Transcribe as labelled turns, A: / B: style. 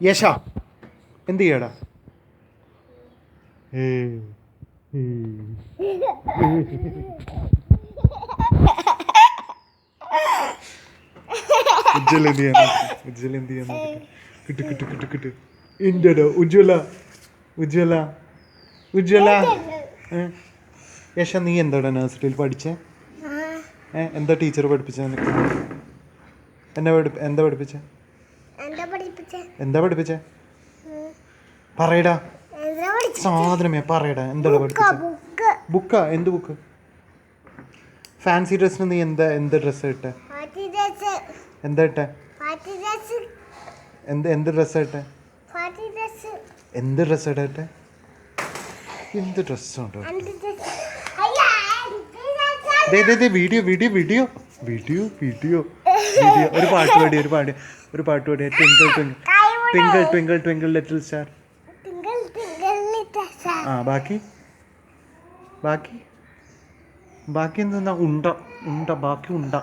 A: യശ എന്ത് ചെയ്യടാ? ഉജ്ജ്വല എന്ത് ചെയ്യാൻ ഉജ്ജ്വല എന്ത് ചെയ്യാൻ കിട്ടു കിട്ടു കിട്ടു കിട്ടു ഇന്ത്യടോ ഉജ്ജ്വല ഉജ്ജ്വല ഉജ്ജ്വല. യശ നീ എന്താടാ നഴ്സറിയിൽ പഠിച്ചേ? എന്താ ടീച്ചർ പഠിപ്പിച്ച നിനക്ക്? എന്താ പഠിപ്പിച്ചേ? എന്താ പഠിപ്പിച്ചേ? പറയടാ സാധനമേ പറയടാ. എന്താടാ പഠിപ്പിച്ചേ? ബുക്കാ? എന്ത് ബുക്ക്? ഫാൻസി ഡ്രസ്സിന് നീ എന്ത് ഡ്രസ്സാ ഇട്ടെ? എന്താ ഇട്ടെ? എന്ത് ഡ്രസ്സാ ഇട്ടെ? എന്ത് ഡ്രസ്സാ ഇട്ടെ? എന്ത് ഡ്രസ്സുണ്ടോ? Video video video video video video. ഒരു പാട്ട് പാടി twinkle twinkle twinkle twinkle little star. ആ ബാക്കി ബാക്കി ബാക്കി എന്താ? ഉണ്ട ബാക്കി ഉണ്ട.